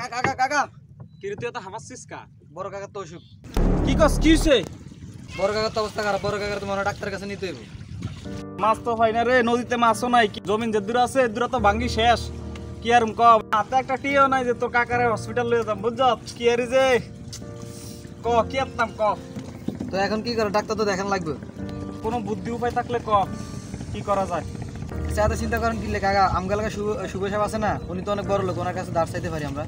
কাকা কাকা কাকা কি রে তুই এত হামাচ্ছিস কা? বড় কাকার তো অসুখ। কি কস কি হইছে? বড় কাকার তো অবস্থা খারাপ, বড় কাকার তোমার ডাক্তারের কাছে নিতে হইব। মাছ তো হয় না রে, নদীতে মাছও নাই, জমিন যে দূর আছে দূর তো ভাঙ্গি শেষ। কি আর ক হাতে একটা টিও নাই যে তোর কাকারে হসপিটাল লয়ে যাম, বুঝছ? কি আর যে ক কি আত্তাম ক। তো এখন কি করো? ডাক্তার তো দেখান লাগবে। কোনো বুদ্ধি উপায় থাকলে ক, কি করা যায়? সাথে চিন্তা করেন কিনলে কাকা, আমগালকা শুভ সাহেব আছে না, উনি তো অনেক বড় লোক, ওনার কাছে ধার চাইতে পারি আমরা।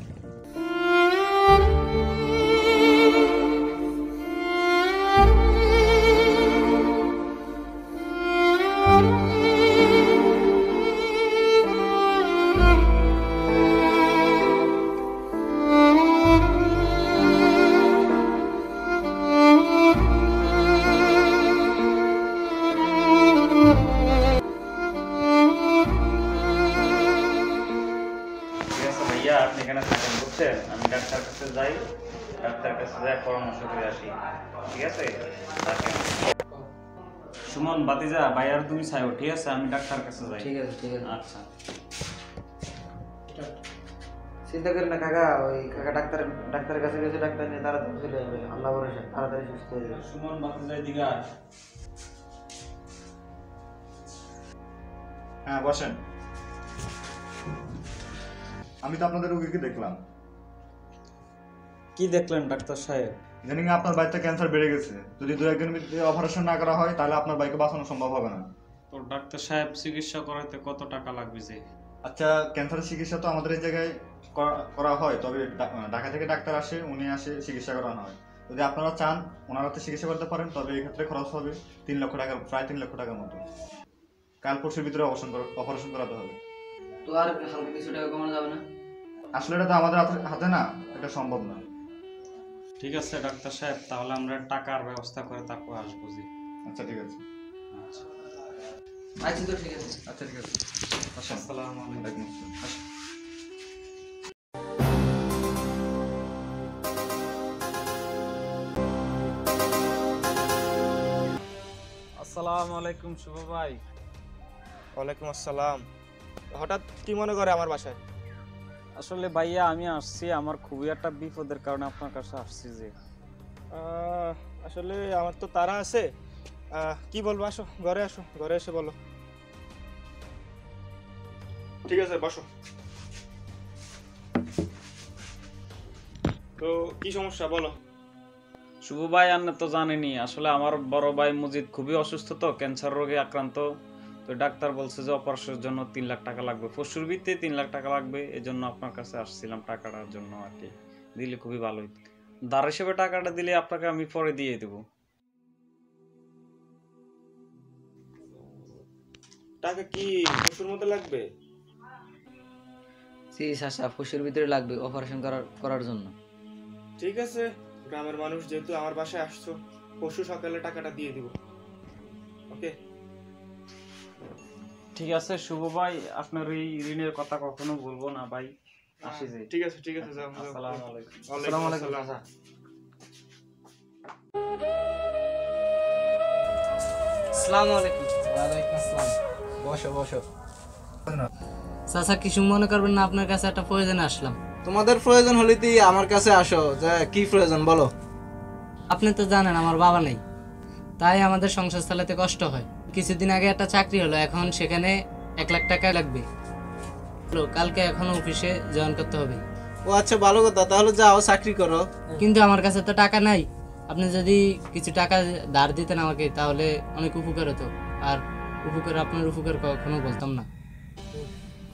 আপনি এখানে থাকেন, বুঝছেন? আমি ডাক্তার কাছে যাই, ডাক্তার কাছে যাই পরামর্শ করে আসি, ঠিক আছে? সুমন বাতিজা ভাইয়ার তুমি চাইও, ঠিক আছে? আমি ডাক্তার কাছে যাই। ঠিক আছে ঠিক আছে। আচ্ছা চিন্তা করেন না কাকা, ওই কাকা ডাক্তারের কাছে গেছে, ডাক্তার নিয়ে তাড়াতাড়ি চলে যাবে, আল্লাহ ভরসা তাড়াতাড়ি সুস্থ হয়ে যাবে। সুমন বাতিজা দিঘা। হ্যাঁ বসেন। আমি তো আপনাদের রোগীকে দেখলাম। কি দেখলেন ডাক্তার সাহেব? ইদানিং আপনার বাচ্চা ক্যান্সার বেড়ে গেছে, যদি 2-1 দিনের ভিতরে অপারেশন না করা হয় তাহলে আপনার বাইকে বাঁচানো সম্ভব হবে না। তো ডাক্তার সাহেব চিকিৎসা করাতে কত টাকা লাগবে যে? আচ্ছা, ক্যান্সারের চিকিৎসা তো আমাদের এই জায়গায় করা হয়, তবে ঢাকা থেকে ডাক্তার আসে, উনি আসে চিকিৎসা করানো হয়। যদি আপনারা চান ওনার হাতে চিকিৎসা করতে পারেন, তবে এই ক্ষেত্রে খরচ হবে 3 লক্ষ টাকা, প্রায় 3 লক্ষ টাকার মতো। কাল পরশুর ভিতরে অপারেশন করাতে হবে। তো আর হালকা কিছু টাকা কমানো যাবে না? আসলে এটা তো আমাদের হাতে না, এটা সম্ভব না। ঠিক আছে ডাক্তার সাহেব, তাহলে আমরা টাকার ব্যবস্থা করে তারপর আসবো জি। আচ্ছা ঠিক আছে। আচ্ছা আচ্ছা তো ঠিক আছে। আচ্ছা ঠিক আছে। আসসালামু আলাইকুম। আসুন। আসসালামু আলাইকুম শুভ ভাই। ওয়ালাইকুম আসসালাম। হঠাৎ কি মনে করে আমার বাসায়? আসলে ভাইয়া আমি আসছি, আমার খুবই একটা বিপদের কারণে আপনার কাছে আসছি যে। আসলে আমার তো তারা আছে, কি বলবো, আসো ঘরে, আসো ঘরে এসে বলো। ঠিক আছে বসো। তো কি সমস্যা বলো? শুভ ভাই আপনি তো জানেনই, আসলে আমার বড় ভাই মজিদ খুবই অসুস্থ, তো ক্যান্সার রোগে আক্রান্ত। তো ডাক্তার বলছে যে অপারেশনের জন্য 3 লাখ টাকা লাগবে, পরশুর ভিত্তিতে 3 লাখ টাকা লাগবে, এই জন্য আপনার কাছে আসছিলাম টাকাটার জন্য আর কি। দিলে খুবই ভালো হইত। ধার হিসেবে টাকাটা দিলে আপনাকে আমি পরে দিয়ে দেবো। টাকা কি পশুর মতো লাগবে? জি সাশা, পশুর ভিতরে লাগবে অপারেশন করার জন্য। ঠিক আছে, গ্রামের মানুষ যেহেতু আমার বাসায় আসছো, পশু সকালে টাকাটা দিয়ে দিব। ওকে ঠিক আছে শুভ ভাই, আপনার এই ঋণের কথা কখনো বলবো না ভাই। আসি যে। ঠিক আছে ঠিক আছে, যাও। আসসালামু আলাইকুম। আসসালামু আলাইকুম আসসালাম। চাচা। আসসালামু আলাইকুম। ওয়ালাইকুম আসসালাম। বসো বসো। চাচা কিছু মনে করবেন না, আপনার কাছে একটা প্রয়োজনে আসলাম। তোমাদের প্রয়োজন হলে তুই আমার কাছে আসো, যে কি প্রয়োজন বলো। আপনি তো জানেন আমার বাবা নেই, তাই আমাদের সংসার চালাতে কষ্ট হয়। কিছুদিন আগে একটা চাকরি হলো, এখন সেখানে 1 লাখ টাকা লাগবে। কালকে এখন অফিসে জয়েন করতে হবে। ও আচ্ছা, ভালো কথা, তাহলে যাও চাকরি করো। কিন্তু আমার কাছে তো টাকা নাই, আপনি যদি কিছু টাকা ধার দিতেন আমাকে তাহলে অনেক উপকার হতো। আর আপনার উপকার কখনো বলতাম না।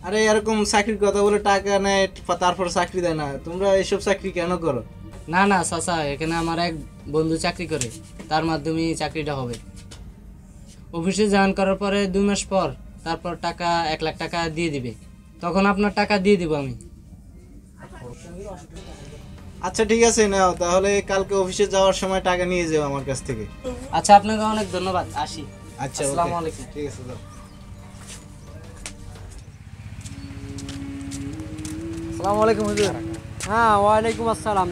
আরে এরকম চাকরির কথা বলে টাকা নেয় তারপর চাকরি দেয় না, তোমরা এইসব চাকরি কেন করো? না না চাচা, এখানে আমার এক বন্ধু চাকরি করে, তার মাধ্যমে চাকরিটা হবে। অফিসে জয়েন করার পরে 2 মাস পর তারপর টাকা 1 লাখ টাকা দিয়ে দিবে, তখন আপনার টাকা দিয়ে দিব আমি। আচ্ছা ঠিক আছে, নাও তাহলে কালকে অফিসে যাওয়ার সময় টাকা নিয়ে যাও আমার কাছ থেকে। আচ্ছা আপনাকে অনেক ধন্যবাদ, আসি। আচ্ছা আসসালামু আলাইকুম। ঠিক আছে, যাও। আসসালামু আলাইকুম হুজুর। হ্যাঁ ওয়ালাইকুম আসসালাম।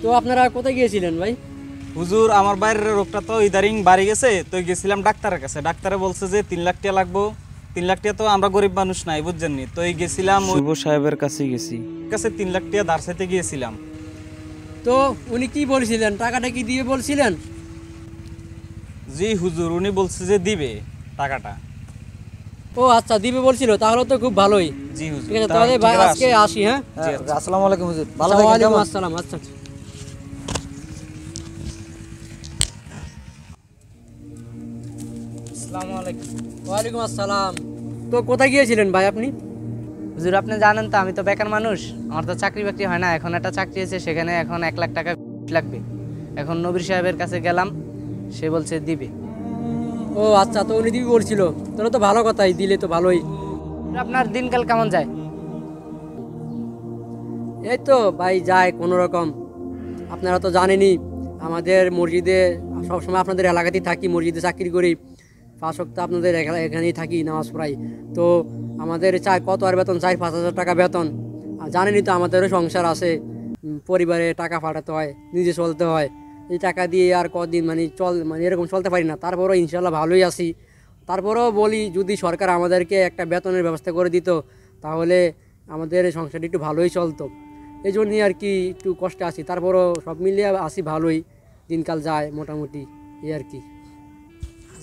তো আপনারা কোথায় গিয়েছিলেন ভাই? হুজুর আমার বাইরের রোগটা তো ইদারিং বাড়ি গেছে, তো গেছিলাম ডাক্তারের কাছে। ডাক্তারে বলছে যে 3 লাখ টাকা লাগবো, 3 লাখ টাকা তো আমরা গরিব মানুষ নাই বুঝছেন নি, তো এই গেছিলাম শুভ সাহেবের কাছে গেছি, কাছে 3 লাখ টাকা ধার চাইতে গিয়েছিলাম। তো উনি কি বলছিলেন, টাকাটা কি দিয়ে বলছিলেন? জি হুজুর, উনি বলছে যে দিবে টাকাটা। ও আচ্ছা, দিবে বলছিল, তাহলে তো খুব ভালোই। জি হুজুর, ঠিক আছে, তাহলে ভাই আজকে আসি। হ্যাঁ, জি আচ্ছা। আসসালামু আলাইকুম হুজুর, ভালো আচ্ছা, থাকেন। ওয়ালাইকুম আসসালাম। আচ্ছা, আসসালামু আলাইকুম। ওয়ালাইকুম আসসালাম। তো কোথায় গিয়েছিলেন ভাই আপনি? হুজুর, আপনি জানেন তো আমি তো বেকার মানুষ, আমার তো চাকরি বাকরি হয় না। এখন একটা চাকরি আছে, সেখানে এখন 1 লাখ টাকা লাগবে। এখন নবীর সাহেবের কাছে গেলাম, সে বলছে দিবে। ও আচ্ছা, তো উনি দিবি বলছিল, তাহলে তো ভালো কথাই, দিলে তো ভালোই। আপনার দিনকাল কেমন যায়? এই তো ভাই যায় কোনো রকম। আপনারা তো জানেনই, আমাদের মসজিদে সবসময় আপনাদের এলাকাতেই থাকি, মসজিদে চাকরি করি, 5 ওয়াক্ত আপনাদের এখানেই থাকি, নামাজ পড়াই। তো আমাদের কত আর বেতন, 4-5 হাজার টাকা বেতন। আর জানেনই তো আমাদেরও সংসার আছে, পরিবারে টাকা পাঠাতে হয়, নিজে চলতে হয়। এই টাকা দিয়ে আর কদিন মানে এরকম চলতে পারি না। তারপরও ইনশাল্লাহ ভালোই আছি। তারপরেও বলি, যদি সরকার আমাদেরকে একটা বেতনের ব্যবস্থা করে দিত, তাহলে আমাদের সংসারটা একটু ভালোই চলতো। এই জন্যই আর কি একটু কষ্টে আছি, তারপরও সব মিলিয়ে আছি ভালোই, দিনকাল যায় মোটামুটি, এই আর কি।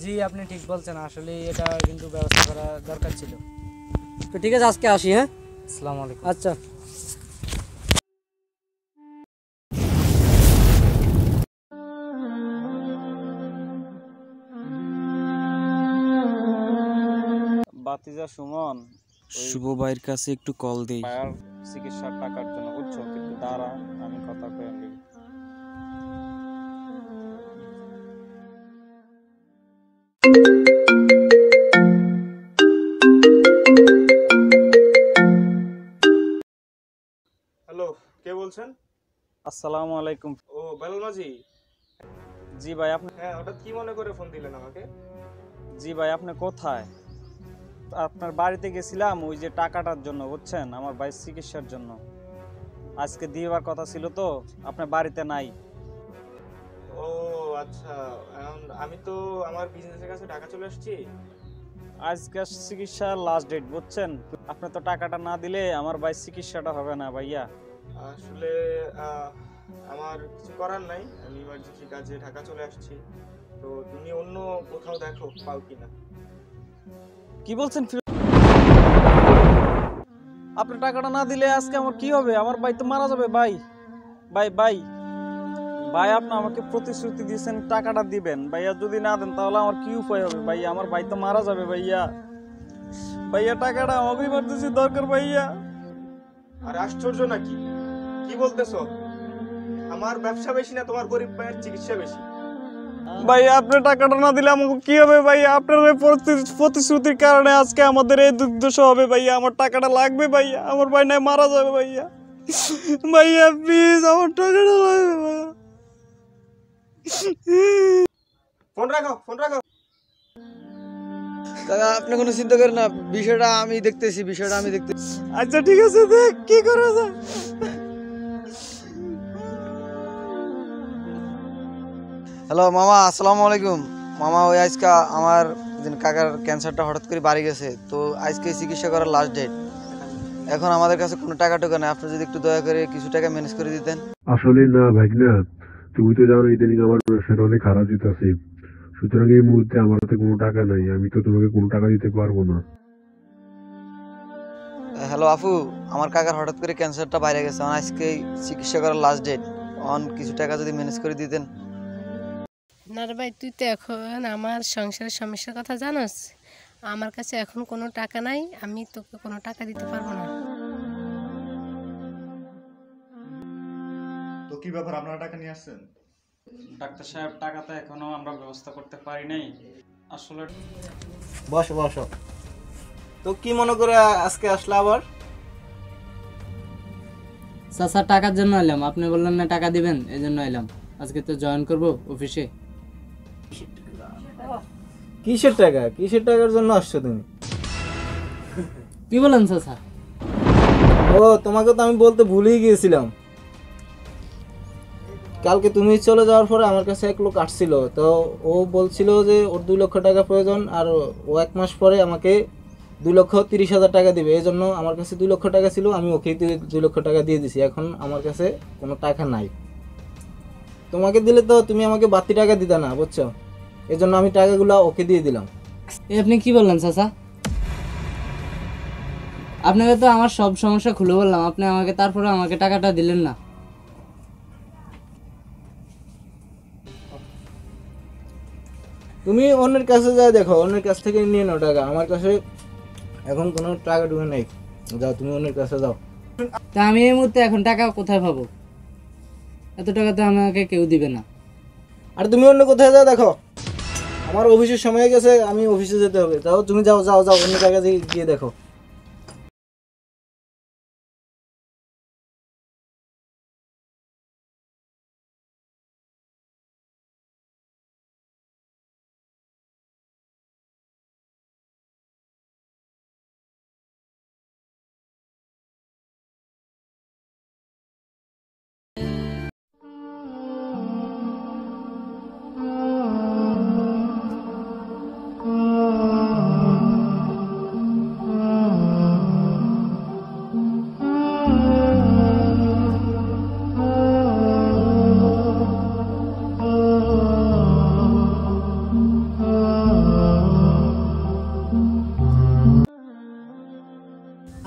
জি, আপনি ঠিক বলছেন, আসলে এটা কিন্তু ব্যবস্থা করা দরকার ছিল। তো ঠিক আছে, আজকে আসি। হ্যাঁ, আসসালামু আলাইকুম। আচ্ছা। বাতিজা সুমন, শুভ ভাইয়ের কাছে একটু কল দেই, পায়ের চিকিৎসার টাকার জন্য, বুঝছো? কিন্তু দাঁড়া, আমি কথা কই আমি। হ্যালো, কে বলছেন? আসসালামু আলাইকুম। ও বেলাল মাঝি। জি ভাই, আপনি? হ্যাঁ, হঠাৎ কি মনে করে ফোন দিলেন আমাকে? জি ভাই, আপনি কোথায়? আপনার বাড়িতে গেছিলাম ওই যে টাকাটার জন্য, বুঝছেন, আমার ভাইয়ের চিকিৎসার জন্য। আজকে দিবার কথা ছিল, তো আপনার বাড়িতে নাই। ও আচ্ছা, এখন আমি তো আমার বিজনেসের কাছে টাকা চলে আসছি। আজকে চিকিৎসার লাস্ট ডেট, বুঝছেন। আপনি তো টাকাটা না দিলে আমার ভাইয়ের চিকিৎসাটা হবে না ভাইয়া। আসলে আমার কিছু করার নাই, আমি ইমার্জেন্সি কাজে ঢাকা চলে আসছি। তো তুমি অন্য কোথাও দেখো, পাও কিনা। কি বলছেন? আপনি টাকাটা না দিলে আজকে আমার কি হবে? আমার ভাই তো মারা যাবে ভাই। ভাই ভাই ভাই, আপনি আমাকে প্রতিশ্রুতি দিয়েছেন টাকাটা দিবেন ভাইয়া, যদি না দেন তাহলে আমার কি উপায় হবে ভাইয়া? আমার ভাই তো মারা যাবে ভাইয়া। ভাইয়া, টাকাটা আমাকে ইমার্জেন্সি দরকার ভাইয়া। আর আশ্চর্য নাকি, কি বলতেছো? আমার ব্যবসা বেশি না তোমার গরিব ভাইয়ের চিকিৎসা বেশি? ভাইয়া, আপনি টাকাটা না দিলে আমাকে কি হবে ভাইয়া? আপনার এই প্রতিশ্রুতির কারণে আজকে আমাদের এই দুর্দশা হবে ভাইয়া। আমার টাকাটা লাগবে ভাইয়া, আমার ভাই নাই মারা যাবে ভাইয়া। ভাইয়া প্লিজ, আমার টাকাটা লাগবে ভাইয়া। ফোন রাখো, ফোন রাখো। কাকা, আপনি কোনো চিন্তা করেন না, বিষয়টা আমি দেখতেছি। আচ্ছা ঠিক আছে, দেখ কি করা যায়। হ্যালো মামা, আসসালামু আলাইকুম। মামা, ওই আজকে আমার কাকার ক্যান্সারটা হঠাৎ করে বাড়ি গেছে, তো আজকে চিকিৎসা করার লাস্ট ডেট। এখন আমাদের কাছে কোনো টাকা টোকা নেই, আপনি যদি একটু দয়া করে কিছু টাকা ম্যানেজ করে দিতেন। আসলে না ভাগনা, তুমি তো জানো ইদানিং আমার ব্যবসাটা অনেক খারাপ যেতেছে, সুতরাং এই মুহূর্তে আমার হাতে কোনো টাকা নাই, আমি তো তোমাকে কোনো টাকা দিতে পারবো না। হ্যালো আফু, আমার কাকার হঠাৎ করে ক্যান্সারটা বাইরে গেছে, আজকে চিকিৎসা করার লাস্ট ডেট। কিছু টাকা যদি ম্যানেজ করে দিতেন। না রে ভাই, তুই তো এখন আমার সংসারের সমস্যার কথা জানোস। আমার কাছে এখন কোনো টাকা নাই, আমি তোকে কোনো টাকা দিতে পারবো না। তো কি ব্যাপার, আপনারা টাকা নিয়ে আসছেন? ডাক্তার সাহেব, টাকাটা এখনো আমরা ব্যবস্থা করতে পারি নাই আসলে। বসো। তো কি মনে করে আজকে আসলে আবার? চাচা, টাকার জন্য এলাম, আপনি বললেন না টাকা দিবেন, এই জন্য এলাম। আজকে তো জয়েন করব অফিসে। কিসের টাকা? কিসের টাকার জন্য আসছো তুমি? কি বলেন চাচা? ও, তোমাকে তো আমি বলতে ভুলেই গিয়েছিলাম। কালকে তুমি চলে যাওয়ার পরে আমার কাছে এক লোক আসছিল, তো ও বলছিল যে ওর 2 লক্ষ টাকা প্রয়োজন, আর ও 1 মাস পরে আমাকে 2,30,000 টাকা দিবে। এই জন্য আমার কাছে 2 লক্ষ টাকা ছিল, আমি ওকে 2 লক্ষ টাকা দিয়ে দিছি। এখন আমার কাছে কোনো টাকা নাই। তোমাকে দিলে তো তুমি আমাকে বাড়তি টাকা দিতে না, বুঝছো? এই জন্য আমি টাকাগুলো ওকে দিয়ে দিলাম। আপনি কি বললেন চাচা? আপনাকে তো আমার সব সমস্যা খুলে বললাম, আপনি আমাকে তারপরে আমাকে টাকাটা দিলেন না। তুমি অন্যের কাছে যা দেখো, অন্যের কাছ থেকে নিয়ে নাও টাকা। আমার কাছে এখন কোনো টাকা টুকা নেই। যাও, তুমি অন্যের কাছে যাও। তা আমি এই মুহূর্তে এখন টাকা কোথায় পাবো? এত টাকা তো আমাকে কেউ দিবে না। আর তুমি অন্য কোথায় যাও দেখো। আমার অফিসের সময় হয়ে গেছে, আমি অফিসে যেতে হবে। যাও, তুমি যাও যাও যাও, অন্য জায়গায় গিয়ে দেখো।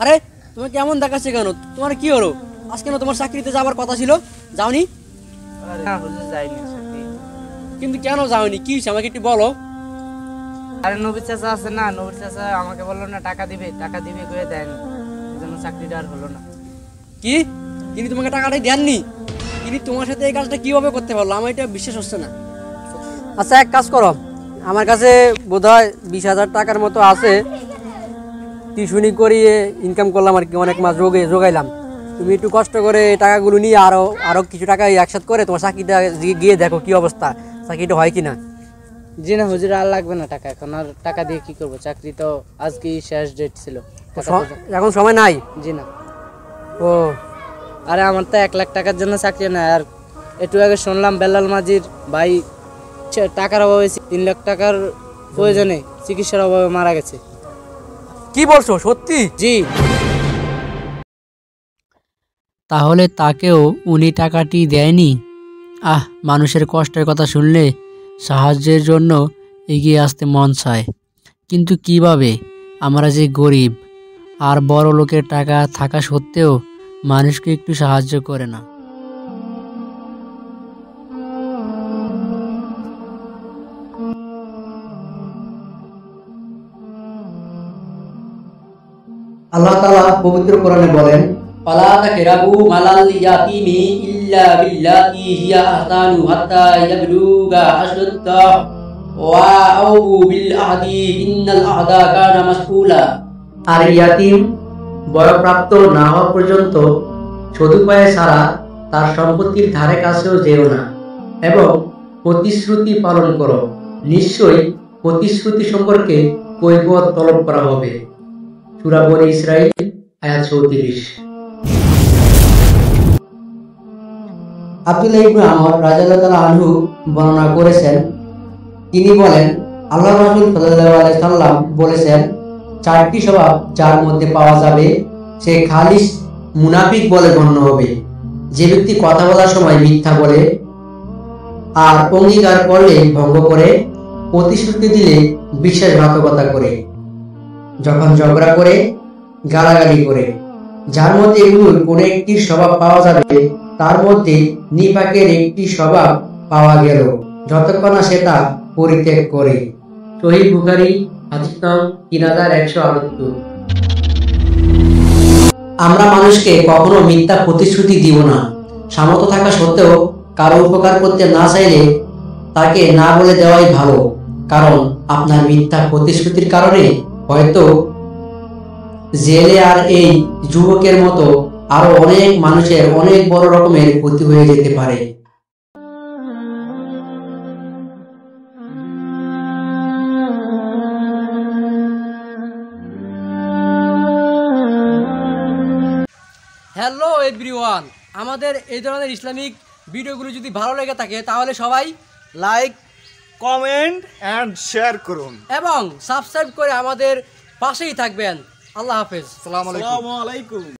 আরে তুমি কেমন দেখাচ্ছে কেন? তোমার কি হলো? আজকে না তোমার চাকরিতে যাওয়ার কথা ছিল, যাওনি? কিন্তু কেন যাওনি? কি হয়েছে আমাকে একটু বলো। আরে নবীর চাচা আছে না, নবীর চাচা আমাকে বললো না টাকা দিবে করে দেয়নি, এই জন্য চাকরিটা আর হলো না। কি? তিনি তোমাকে টাকাটাই দেননি? তিনি তোমার সাথে এই কাজটা কিভাবে করতে পারলো? আমার এটা বিশ্বাস হচ্ছে না। আচ্ছা, এক কাজ করো, আমার কাছে বোধহয় 20,000 টাকার মতো আছে। টিউশনি করিয়ে ইনকাম করলাম আর কি, অনেক মাস জোগাইলাম। তুমি একটু কষ্ট করে টাকাগুলো নিয়ে আরো কিছু টাকা একসাথে করে তোমার চাকরিটা গিয়ে দেখো কি অবস্থা, চাকরিটা হয় কিনা। জি না হুজুর, আর লাগবে না টাকা, এখন আর টাকা দিয়ে কি করবো? চাকরি তো আজকেই শেষ ডেট ছিল। এখন সময় নাই? জি না। ও, আরে আমার তো 1 লাখ টাকার জন্য চাকরি না। আর একটু আগে শুনলাম বেলাল মাঝির ভাই টাকার অভাবে 3 লাখ টাকার প্রয়োজনে চিকিৎসার অভাবে মারা গেছে। কি বলছো? সত্যি? জি। তাহলে তাকেও উনি টাকাটি দেয়নি? মানুষের কষ্টের কথা শুনলে সাহায্যের জন্য এগিয়ে আসতে মন চায়, কিন্তু কিভাবে? আমরা যে গরিব, আর বড় লোকের টাকা থাকা সত্ত্বেও মানুষকে একটু সাহায্য করে না। আল্লাহ তাআলা পবিত্র কোরআনে বলেন, ফালা তাকরাবু মালাল ইয়াতিমি ইল্লা বিল্লাতি হিয়া আহসানু হাত্তা ইয়াবলুগা আশদা ওয়া আউফু বিল আহদি ইন্নাল আহদা কানা মাসউলা। আর ইয়াতিম বয়ঃপ্রাপ্ত না হওয়া পর্যন্ত সদুপায়ে ছাড়া তার সম্পত্তির ধারে কাছেও যেও না, এবং প্রতিশ্রুতি পালন করো, নিশ্চয়ই প্রতিশ্রুতি সম্পর্কে কৈফিয়ত তলব করা হবে। সূরা বনী ইসরাঈল আয়াত 34। আব্দুল্লাহ ইবনে আমর রাদিয়াল্লাহু তাআলা আনহু বর্ণনা করেছেন, তিনি বলেন, আল্লাহর রাসূল সাল্লাল্লাহু আলাইহি সাল্লাম বলেছেন, 4টি স্বভাব যার মধ্যে পাওয়া যাবে সে খালিস মুনাফিক বলে গণ্য হবে। যে ব্যক্তি কথা বলার সময় মিথ্যা বলে, আর অঙ্গীকার করলে ভঙ্গ করে, প্রতিশ্রুতি দিলে বিশ্বাসঘাতকতা করে, যখন ঝগড়া করে গালাগালি করে। যার মধ্যে এগুলোর কোন একটির স্বভাব পাওয়া যাবে তার মধ্যে নিফাকের একটি স্বভাব পাওয়া গেল, যতক্ষণ না সেটা পরিত্যাগ করে। সহিহ বুখারী হাদিস নং 3178। আমরা মানুষকে কখনো মিথ্যা প্রতিশ্রুতি দিব না। সামর্থ্য থাকা সত্ত্বেও কারো উপকার করতে না চাইলে তাকে না বলে দেওয়াই ভালো, কারণ আপনার মিথ্যা প্রতিশ্রুতির কারণে হয়তো জেলে আর এই যুবকের মতো আরো অনেক মানুষের অনেক বড় রকমের ক্ষতি হয়ে যেতে পারে। হ্যালো এভরিওয়ান, আমাদের এই ধরনের ইসলামিক ভিডিওগুলো যদি ভালো লেগে থাকে তাহলে সবাই লাইক, কমেন্ট এন্ড শেয়ার করুন এবং সাবস্ক্রাইব করে আমাদের পাশেই থাকবেন। আল্লাহ হাফেজ। আসসালামু আলাইকুম।